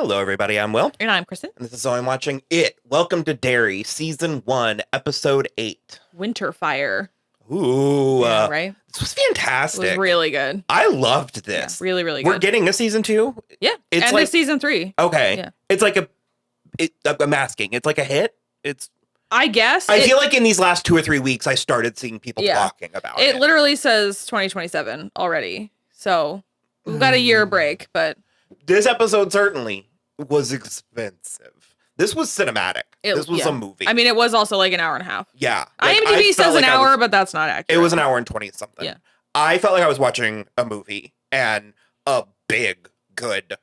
Hello, everybody. I'm Will. And I'm Kristen. And this is So I'm Watching It. Welcome to Derry, Season 1, Episode 8. Winter Fire. Ooh. Yeah, right? This was fantastic. It was really good. I loved this. Yeah, really, really good. We're getting a Season 2? Yeah. It's and like, a Season 3. Okay. Yeah. It's like I'm asking. It's like a hit? I guess. I feel like in these last 2 or 3 weeks, I started seeing people talking about it. It literally says 2027 already. So we've got a year break, but... This episode certainly was expensive. This was cinematic. This was a movie. I mean, it was also like an hour and a half. Yeah. IMDb says an hour, but that's not accurate. It was an hour and 20 something. Yeah. I felt like I was watching a movie, and a big, good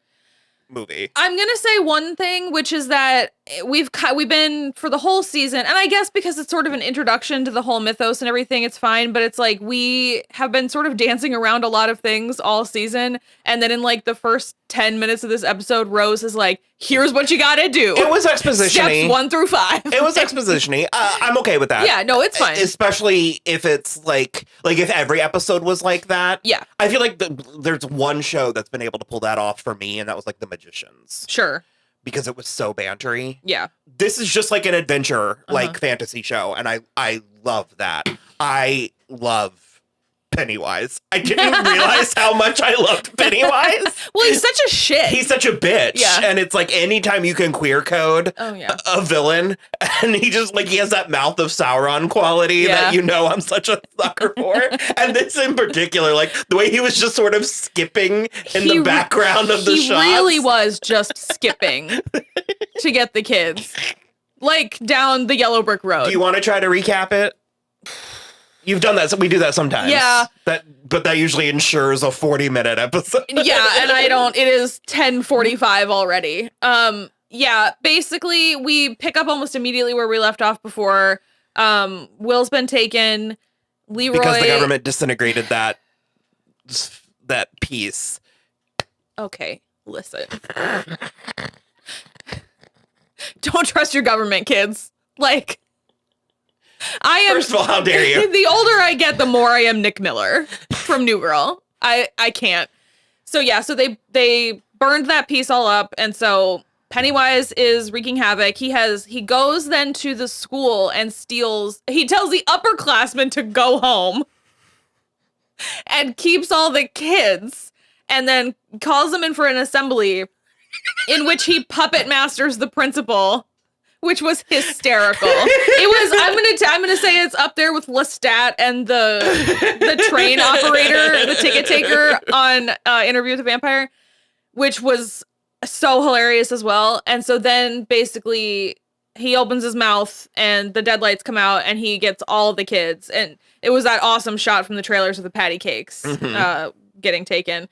movie. I'm going to say one thing, which is that we've been for the whole season, and I guess because it's sort of an introduction to the whole mythos and everything, it's fine, but it's like we have been sort of dancing around a lot of things all season, and then in like the first 10 minutes of this episode, Rose is like, here's what you gotta do. It was exposition-y. Steps 1 through 5. It was exposition-y. I'm okay with that. Yeah, no, it's fine. Especially if it's like if every episode was like that. Yeah. I feel like there's one show that's been able to pull that off for me, and that was like The Magicians. Sure. Because it was so bantery. Yeah. This is just like an adventure, like fantasy show, and I love that. I love Pennywise. I didn't realize how much I loved Pennywise. Well, he's such a shit. He's such a bitch. Yeah. And it's like anytime you can queer code a villain, and he just he has that mouth of Sauron quality that I'm such a sucker for. And this in particular, like the way he was just sort of skipping in the background of the shots. He really was just skipping to get the kids. Like down the yellow brick road. Do you want to try to recap it? You've done that, so we do that sometimes. Yeah. But that usually ensures a 40-minute episode. Yeah, and I don't. It is 10:45 already. Yeah, basically we pick up almost immediately where we left off before. Will's been taken. Leroy, because the government disintegrated that piece. Okay, listen. Don't trust your government, kids. Like, I am. First of all, how dare you? The older I get, the more I am Nick Miller from New Girl. I can't. So yeah, so they burned that piece all up, and so Pennywise is wreaking havoc. He goes then to the school and steals. He tells the upperclassmen to go home, and keeps all the kids, and then calls them in for an assembly, in which he puppet masters the principal. Which was hysterical. It was. I'm gonna say it's up there with Lestat and the train operator, the ticket taker on Interview with the Vampire, which was so hilarious as well. And so then basically he opens his mouth and the dead lights come out and he gets all of the kids. And it was that awesome shot from the trailers of the patty cakes getting taken.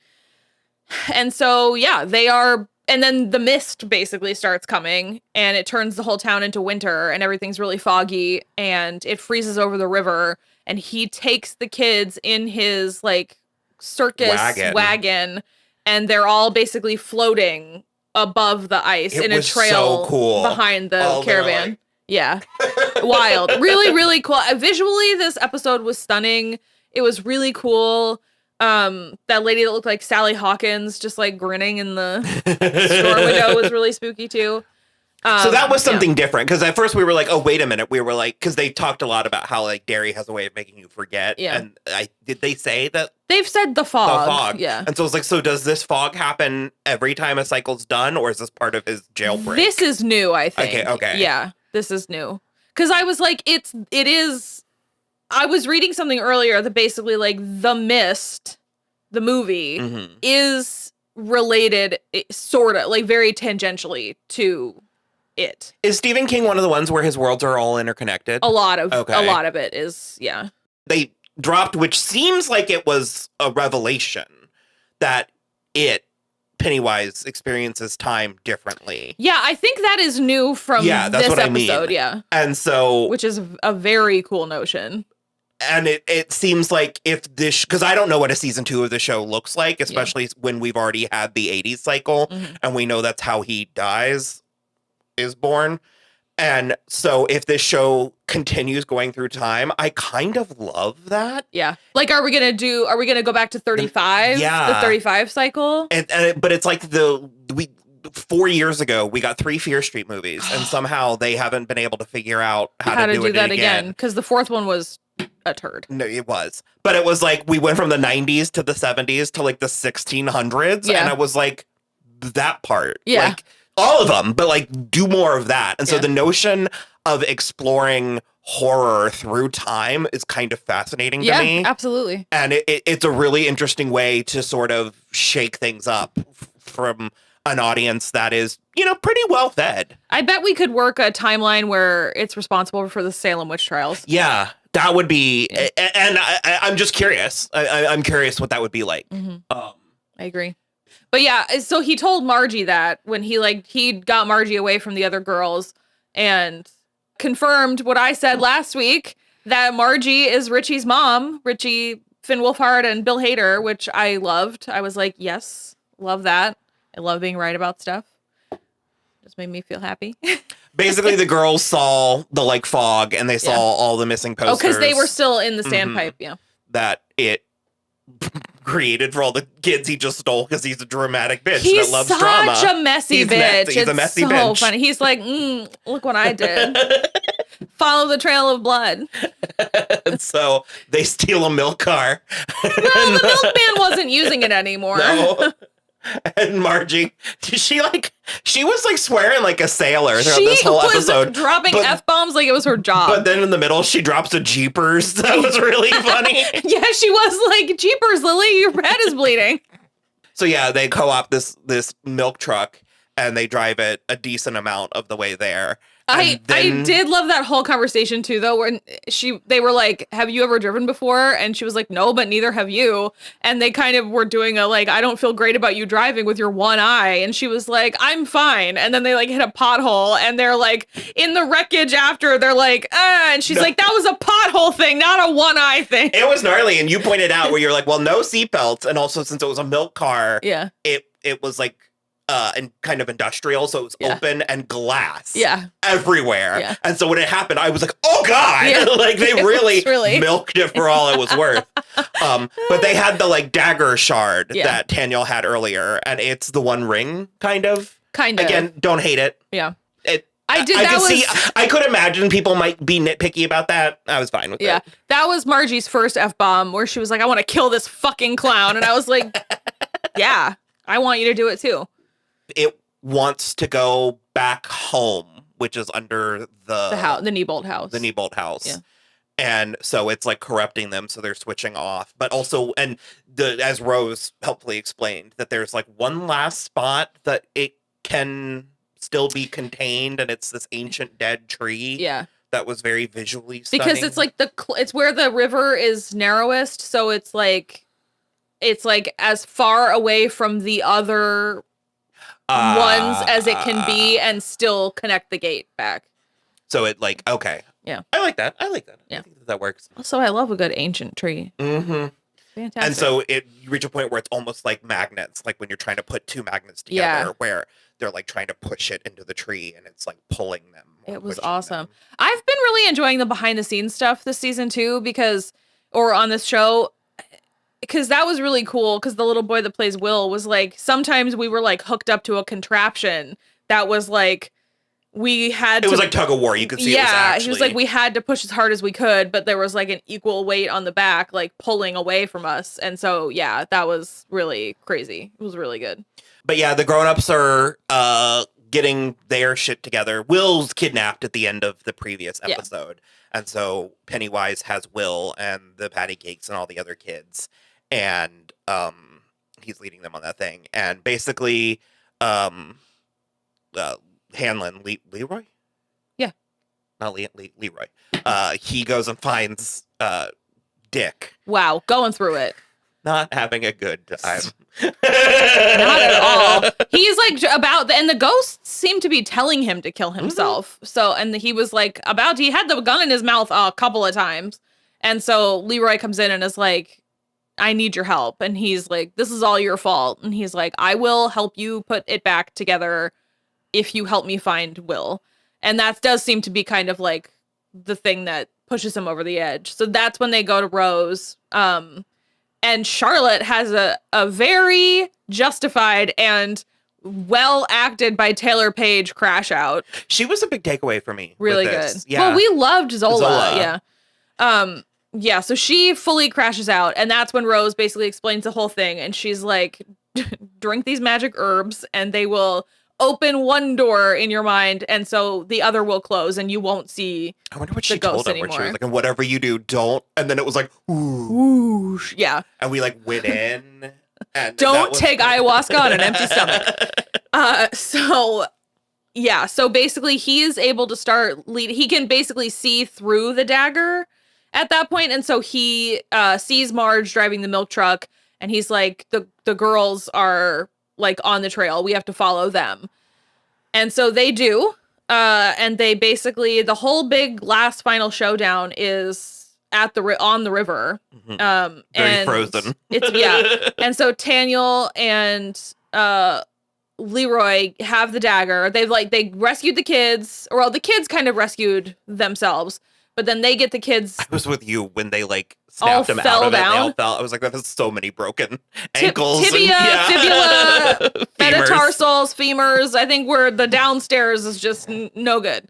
And so yeah, they are. And then the mist basically starts coming and it turns the whole town into winter and everything's really foggy and it freezes over the river and he takes the kids in his like circus wagon and they're all basically floating above the ice in a trail behind the caravan. Yeah. Wild. Really, really cool. Visually, this episode was stunning. It was really cool. That lady that looked like Sally Hawkins just like grinning in the store window was really spooky too. So that was something different because at first we were like, oh, wait a minute. We were like, because they talked a lot about how like Derry has a way of making you forget. Yeah. And did they say that? They've said the fog. The fog. Yeah. And so it's like, so does this fog happen every time a cycle's done or is this part of his jailbreak? This is new, I think. Okay. Yeah, this is new. Because I was like, it is. I was reading something earlier that basically like The Mist, the movie, is related sort of like very tangentially to it. Is Stephen King one of the ones where his worlds are all interconnected? A lot of it is, yeah. They dropped, which seems like it was a revelation that Pennywise experiences time differently. Yeah, I think that is new from that's this what episode, I mean. yeah. And so, which is a very cool notion. And it seems like if this, because I don't know what a season 2 of the show looks like, especially when we've already had the 80s cycle, and we know that's how he is born. And so if this show continues going through time, I kind of love that. Yeah. Like, are we going to go back to 35? Yeah. The 35 cycle? But it's like 4 years ago, we got 3 Fear Street movies, and somehow they haven't been able to figure out how to do that again. Because the 4th one was a turd. No, it was. But it was like, we went from the 90s to the 70s to like the 1600s. Yeah. And I was like, that part. Yeah. Like, all of them, but like, do more of that. And so the notion of exploring horror through time is kind of fascinating to me. Yeah, absolutely. And it's a really interesting way to sort of shake things up from an audience that is, you know, pretty well fed. I bet we could work a timeline where it's responsible for the Salem witch trials. Yeah, that would be, and I'm just curious. I'm curious what that would be like. Mm-hmm. I agree. But yeah, so he told Margie that when he got Margie away from the other girls and confirmed what I said last week, that Margie is Richie's mom, Richie, Finn Wolfhard, and Bill Hader, which I loved. I was like, yes, love that. I love being right about stuff. Just made me feel happy. Basically, the girls saw the like fog and they saw all the missing posters. Oh, because they were still in the standpipe, yeah. That it created for all the kids he just stole because he's a dramatic bitch He's that loves drama. He's such a messy bitch. He's a messy bitch. So bitch. funny. He's like, look what I did. Follow the trail of blood. And so they steal a milk car. Well, the milkman wasn't using it anymore. No. And Margie, she was like swearing like a sailor throughout this whole episode. Dropping F-bombs like it was her job. But then in the middle, she drops a Jeepers. That was really funny. Yeah, she was like, Jeepers, Lily, your head is bleeding. So yeah, they co-op this milk truck and they drive it a decent amount of the way there. I did love that whole conversation too, though, when they were like, have you ever driven before? And she was like, no, but neither have you. And they kind of were doing a like, I don't feel great about you driving with your one eye. And she was like, I'm fine. And then they like hit a pothole and they're like in the wreckage after they're like, and she's like, that was a pothole thing, not a one eye thing. It was gnarly. And you pointed out where you're like, well, no seatbelts. And also since it was a milk car, it was like, and kind of industrial, so it was open and glass everywhere. And so when it happened, I was like, oh God, like they really milked it for all it was worth. But they had the like dagger shard that Daniel had earlier, and it's the one ring kind of. Again, don't hate it. Yeah. I could imagine people might be nitpicky about that. I was fine with it. Yeah. That was Margie's first F-bomb where she was like, I want to kill this fucking clown. And I was like, yeah, I want you to do it too. It wants to go back home, which is under the Neibolt house. The Neibolt house. Yeah. And so it's like corrupting them, so they're switching off. But also, and as Rose helpfully explained, that there's like one last spot that it can still be contained, and it's this ancient dead tree. Yeah. That was very visually stunning. Because it's like it's where the river is narrowest, so it's like as far away from the other ones as it can be and still connect the gate back. So it like, okay. Yeah. I like that. Yeah. I think that works. Also, I love a good ancient tree. Mm-hmm. Fantastic. And so you reach a point where it's almost like magnets, like when you're trying to put two magnets together where they're like trying to push it into the tree and it's like pulling them. It was awesome. I've been really enjoying the behind the scenes stuff this season too, or on this show, because that was really cool. Because the little boy that plays Will was like, sometimes we were like hooked up to a contraption that was like, it was like tug of war. You could see it was actually. He was like, we had to push as hard as we could, but there was like an equal weight on the back, like pulling away from us. And so, yeah, that was really crazy. It was really good. But yeah, the grown-ups are getting their shit together. Will's kidnapped at the end of the previous episode. And so Pennywise has Will and the patty cakes and all the other kids. And he's leading them on that thing. And basically, Hanlon, Leroy? Yeah. Not Leroy. He goes and finds Dick. Wow, going through it. Not having a good time. Not at all. He's like and the ghosts seem to be telling him to kill himself. Mm-hmm. So, and he was like he had the gun in his mouth a couple of times. And so Leroy comes in and is like, I need your help. And he's like, this is all your fault. And he's like, I will help you put it back together if you help me find Will. And that does seem to be kind of like the thing that pushes him over the edge. So that's when they go to Rose. And Charlotte has a very justified and well acted by Taylor Page crash out. She was a big takeaway for me. Really with good. this. Yeah. Well, we loved Zola. Zola. Yeah. So she fully crashes out, and that's when Rose basically explains the whole thing, and she's like, drink these magic herbs and they will open one door in your mind, and so the other will close and you won't see. I wonder what she told him, where she was like, and whatever you do, don't. And then it was like, ooh. Whoosh. Yeah. And we like went in. And don't take ayahuasca on an empty stomach. So basically he is able to start lead. He can basically see through the dagger at that point. And so he sees Marge driving the milk truck, and he's like, the girls are like on the trail. We have to follow them. And so they do. And they basically, the whole big last final showdown is on the river. Very and frozen. And so Taniel and Leroy have the dagger. They rescued the kids, or well, the kids kind of rescued themselves, but then they get the kids. I was with you when they like snapped them out of it. They all fell. I was like, that has so many broken ankles. Tibia, fibula, metatarsals, femurs. I think where the downstairs is just no good.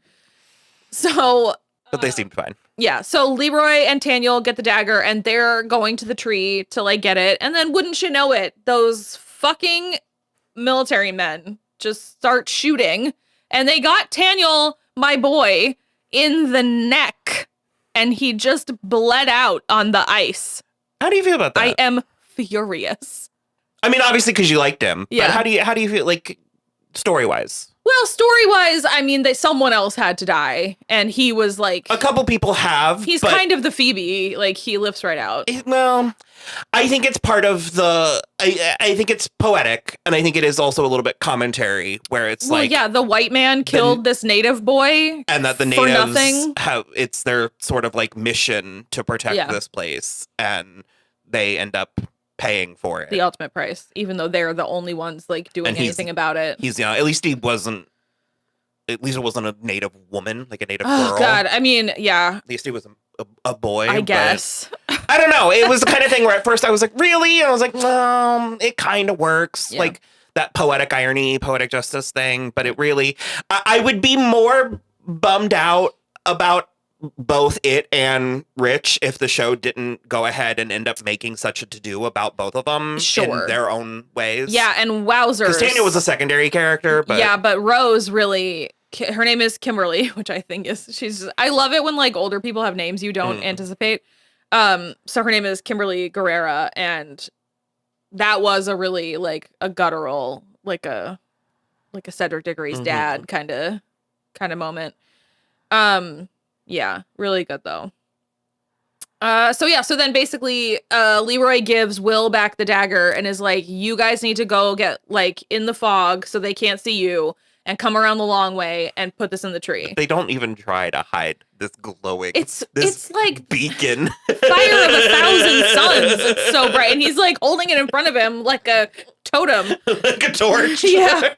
So. But they seemed fine. Yeah, so Leroy and Taniel get the dagger, and they're going to the tree to like get it. And then wouldn't you know it, those fucking military men just start shooting, and they got Taniel, my boy, in the neck, and he just bled out on the ice. How do you feel about that? I am furious. I mean, obviously because you liked him. Yeah. But how do you feel, like, story-wise? Well, story-wise, I mean, someone else had to die, and he was like... A couple people have, He's kind of the Phoebe, like, he lifts right out. Well, I think it's part of the... I think it's poetic, and I think it is also a little bit commentary, where it's yeah, the white man killed this native boy, and that the natives have... It's their sort of, like, mission to protect this place, and they end up paying for it. The ultimate price, even though they're the only ones like doing anything about it. He's at least it wasn't a native woman, like a native girl. Oh God, I mean, yeah. At least he was a boy. I guess. I don't know. It was the kind of thing where at first I was like, really? And I was like, it kind of works. Yeah. Like that poetic irony, poetic justice thing. But it really, I would be more bummed out about both it and Rich if the show didn't go ahead and end up making such a to-do about both of them in their own ways. Yeah, and wowzers. Because Tanya was a secondary character. But yeah, but Rose really, her name is Kimberly, which I think I love it when like older people have names you don't anticipate. So her name is Kimberly Guerrera, and that was a really like a guttural, like a Cedric Diggory's dad kind of moment. Yeah, really good though. So then basically Leroy gives Will back the dagger and is like, you guys need to go get like in the fog so they can't see you and come around the long way and put this in the tree. They don't even try to hide this glowing. It's like beacon. Fire of 1,000 suns. It's so bright. And he's like holding it in front of him like a totem. Like a torch. Yeah.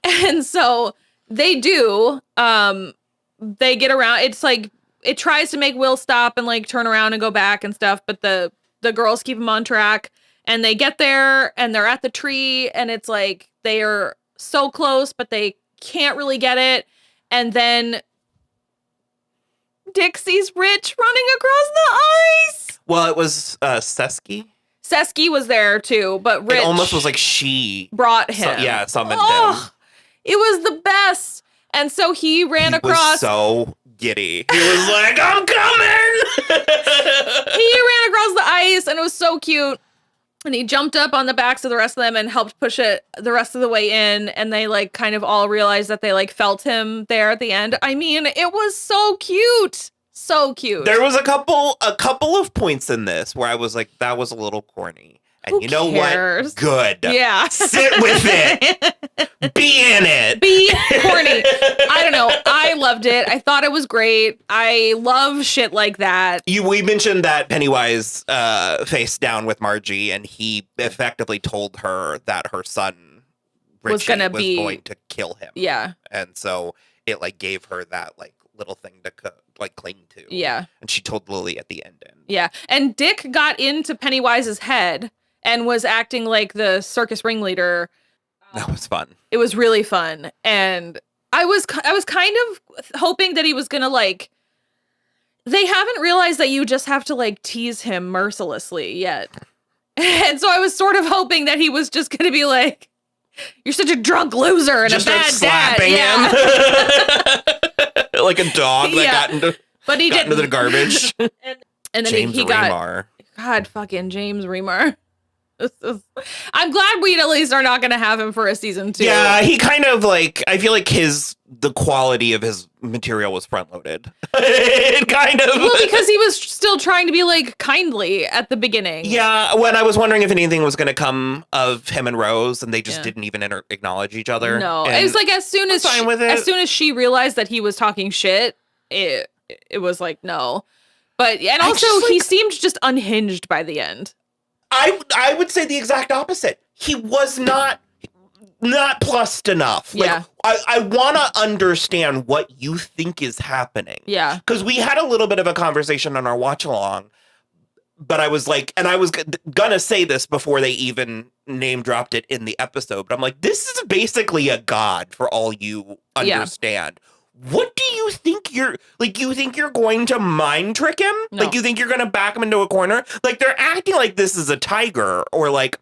And so they do. They get around. It's like it tries to make Will stop and like turn around and go back and stuff, but the girls keep him on track, and they get there and they're at the tree, and it's like they are so close, but they can't really get it. And then Dick sees Rich running across the ice. Well, it was Sesky. Sesky was there too, but Rich, it almost was like she brought him. Summoned him. It was the best. And so he ran across. Was so giddy. He was like, I'm coming. He ran across the ice, and it was so cute. And he jumped up on the backs of the rest of them and helped push it the rest of the way in. And they like kind of all realized that they like felt him there at the end. I mean, it was so cute. So cute. There was a couple of points in this where I was like, that was a little corny. And who you know cares? What? Good. Yeah. Sit with it. Be in it. Be corny. I don't know. I loved it. I thought it was great. I love shit like that. We mentioned that Pennywise faced down with Margie, and he effectively told her that her son Richie was going to kill him. Yeah. And so it like gave her that like little thing to like cling to. Yeah. And she told Lily at the end. Yeah. And Dick got into Pennywise's head and was acting like the circus ringleader. That was fun. It was really fun. And I was kind of hoping that he was going to like, they haven't realized that you just have to like tease him mercilessly yet. And so I was sort of hoping that he was just going to be like, you're such a drunk loser and just a bad slapping dad. him. Like a dog that but he got didn't. into the garbage. and then James he got, Remar. God fucking James Remar. I'm glad we at least are not going to have him for a season 2. Yeah, he kind of like, I feel like the quality of his material was front loaded. It kind of. Well, because he was still trying to be like kindly at the beginning. Yeah, when I was wondering if anything was going to come of him and Rose, and they just didn't even acknowledge each other. No, it was like as soon as she realized that he was talking shit, it was like no. But and also he seemed just unhinged by the end. I would say the exact opposite. He was not plussed enough. Yeah. Like, I want to understand what you think is happening. Yeah. Because we had a little bit of a conversation on our watch along, but I was like, and I was gonna say this before they even name dropped it in the episode, but I'm like, this is basically a god for all you understand. Yeah. What do you think you think you're going to mind trick him? No. Like, you think you're going to back him into a corner? Like, they're acting like this is a tiger or like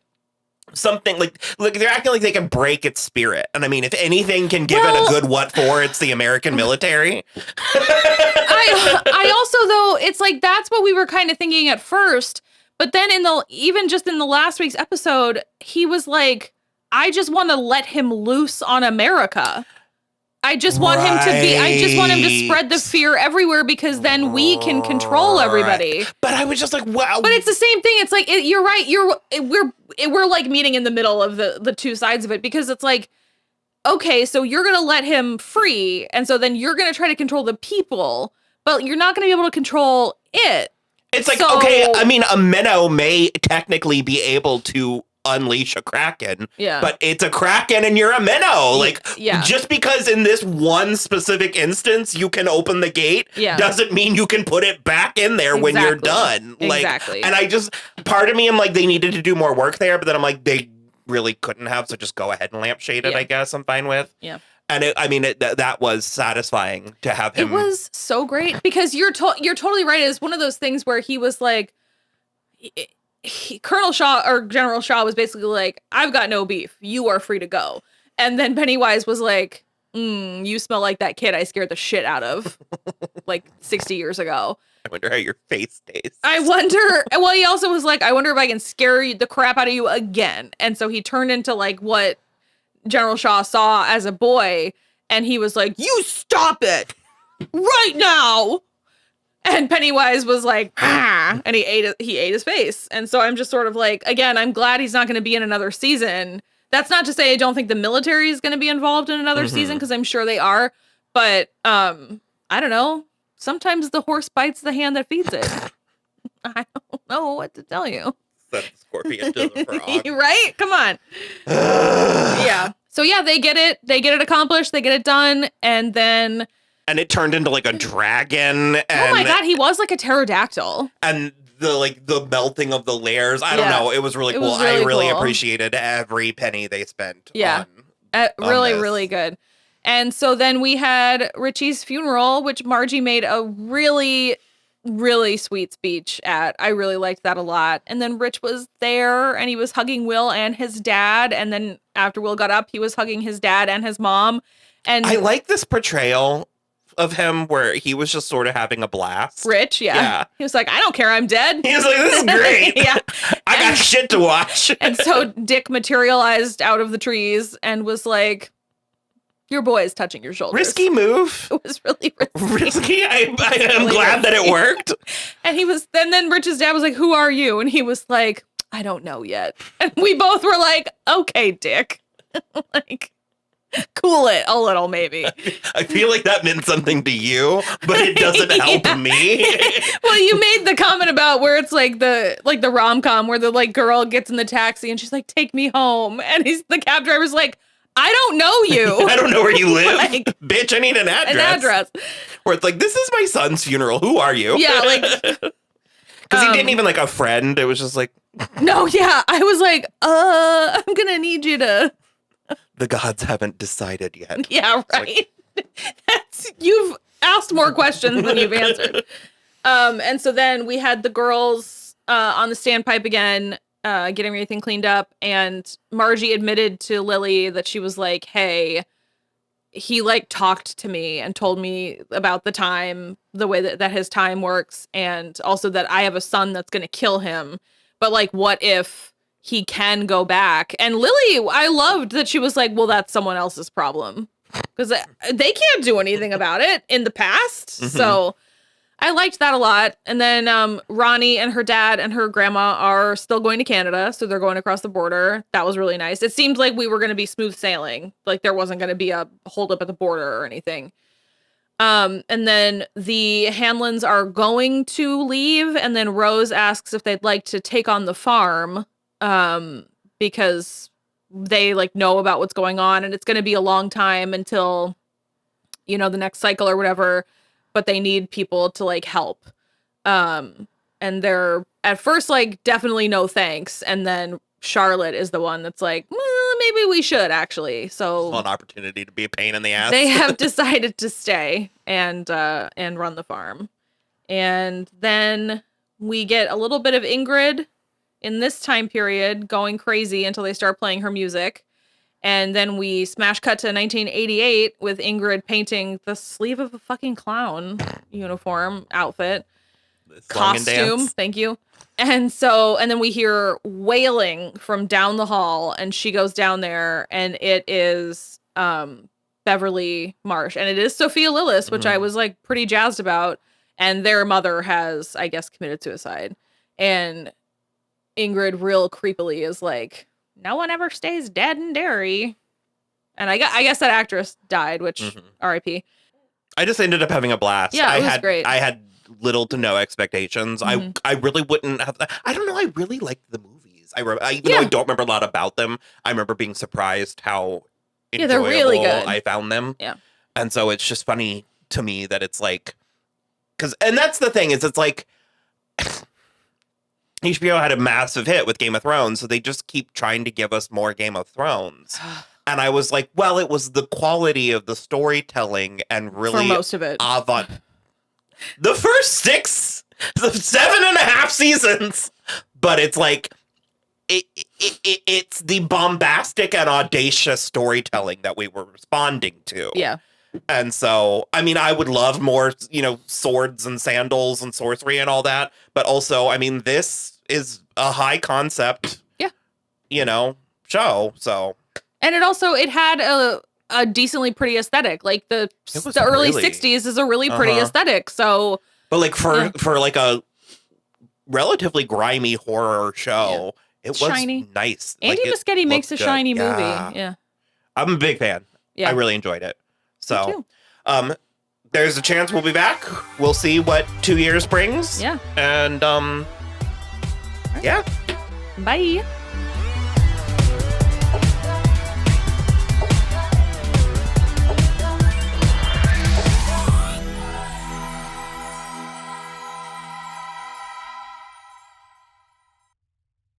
something like they're acting like they can break its spirit. And I mean, if anything can give it a good what for, it's the American military. I also, though, it's like, that's what we were kind of thinking at first. But then even just in the last week's episode, he was like, I just want to let him loose on America. I just want him to spread the fear everywhere because then we can control everybody. But I was just like, wow. But it's the same thing. It's like, you're right. We're like meeting in the middle of the two sides of it, because it's like, okay, so you're going to let him free. And so then you're going to try to control the people, but you're not going to be able to control it. It's like, okay, I mean, a minnow may technically be able to unleash a kraken, but it's a kraken and you're a minnow. Like, just because in this one specific instance you can open the gate doesn't mean you can put it back in there when you're done. Like, and I just, part of me, I'm like, they needed to do more work there, but then I'm like, they really couldn't have, so just go ahead and lampshade it, I guess I'm fine with. Yeah. And that was satisfying to have him. It was so great because you're totally right. It's one of those things where he was like, Colonel Shaw or General Shaw was basically like, I've got no beef. You are free to go. And then Pennywise was like, you smell like that kid I scared the shit out of like 60 years ago. I wonder how your face tastes. I wonder. Well, he also was like, I wonder if I can scare the crap out of you again. And so he turned into like what General Shaw saw as a boy. And he was like, you stop it right now. And Pennywise was like, and he ate his face. And so I'm just sort of like, again, I'm glad he's not going to be in another season. That's not to say I don't think the military is going to be involved in another season, because I'm sure they are. But I don't know. Sometimes the horse bites the hand that feeds it. I don't know what to tell you. That's the scorpion to the frog. Right? Come on. Yeah. So yeah, they get it. They get it accomplished. They get it done. And then... And it turned into like a dragon. And, oh my God, he was like a pterodactyl. And the melting of the layers. I don't know. It was really cool. I really appreciated every penny they spent. Yeah. Really good. And so then we had Richie's funeral, which Margie made a really, really sweet speech at. I really liked that a lot. And then Rich was there and he was hugging Will and his dad. And then after Will got up, he was hugging his dad and his mom. And I like this portrayal of him where he was just sort of having a blast. Rich, yeah. He was like, I don't care, I'm dead. He was like, this is great. I got shit to watch. And so Dick materialized out of the trees and was like, your boy is touching your shoulder. Risky move. It was really risky. I'm really glad that it worked. And then Rich's dad was like, who are you? And he was like, I don't know yet. And we both were like, okay, Dick. Like, cool it a little, maybe. I feel like that meant something to you, but it doesn't help me. Well, you made the comment about where it's like the rom-com where the like girl gets in the taxi and she's like, take me home. And the cab driver's like, I don't know you. I don't know where you live. Like, bitch, I need an address. Where it's like, this is my son's funeral. Who are you? Yeah, like... Because he didn't even like a friend. It was just like... No, yeah. I was like, I'm going to need you to... The gods haven't decided yet. Yeah, right. You've asked more questions than you've answered. And so then we had the girls on the standpipe again, getting everything cleaned up. And Margie admitted to Lily that she was like, hey, he like talked to me and told me about the time, the way that his time works. And also that I have a son that's going to kill him. But like, what if he can go back? And Lily, I loved that she was like, well, that's someone else's problem. Because they can't do anything about it in the past. Mm-hmm. So I liked that a lot. And then Ronnie and her dad and her grandma are still going to Canada. So they're going across the border. That was really nice. It seemed like we were going to be smooth sailing. Like there wasn't going to be a holdup at the border or anything. And then the Hanlons are going to leave. And then Rose asks if they'd like to take on the farm because they like know about what's going on. And it's going to be a long time until, you know, the next cycle or whatever. But they need people to like help. And they're at first like, definitely no thanks. And then Charlotte is the one that's like, well, maybe we should actually. So an opportunity to be a pain in the ass. They have decided to stay and run the farm. And then we get a little bit of Ingrid in this time period going crazy until they start playing her music. And then we smash cut to 1988 with Ingrid painting the sleeve of a fucking clown uniform outfit. Costume. Thank you. And then we hear wailing from down the hall and she goes down there and it is Beverly Marsh and it is Sophia Lillis, which I was like pretty jazzed about. And their mother has, I guess, committed suicide. And Ingrid real creepily is like, no one ever stays dead in Derry. And I guess that actress died, which R.I.P. I just ended up having a blast. Yeah, it was great. I had little to no expectations. I really wouldn't have. I don't know. I really liked the movies. Even though I don't remember a lot about them, I remember being surprised how enjoyable they're really good. I found them. Yeah. And so it's just funny to me that it's like, and that's the thing is it's like, HBO had a massive hit with Game of Thrones, so they just keep trying to give us more Game of Thrones. And I was like, well, it was the quality of the storytelling and really for most of it. The first 7.5 seasons, but it's like it's the bombastic and audacious storytelling that we were responding to. Yeah. And so, I mean, I would love more, swords and sandals and sorcery and all that. But also, I mean, this is a high concept, show. So, and it had a decently pretty aesthetic. Like the early 60s is a really pretty aesthetic. So, but like for like a relatively grimy horror show, it was shiny. Nice. Andy Muschietti makes a shiny movie. Yeah. I'm a big fan. Yeah. I really enjoyed it. So, there's a chance we'll be back. We'll see what 2 years brings. Yeah. And, yeah. Bye.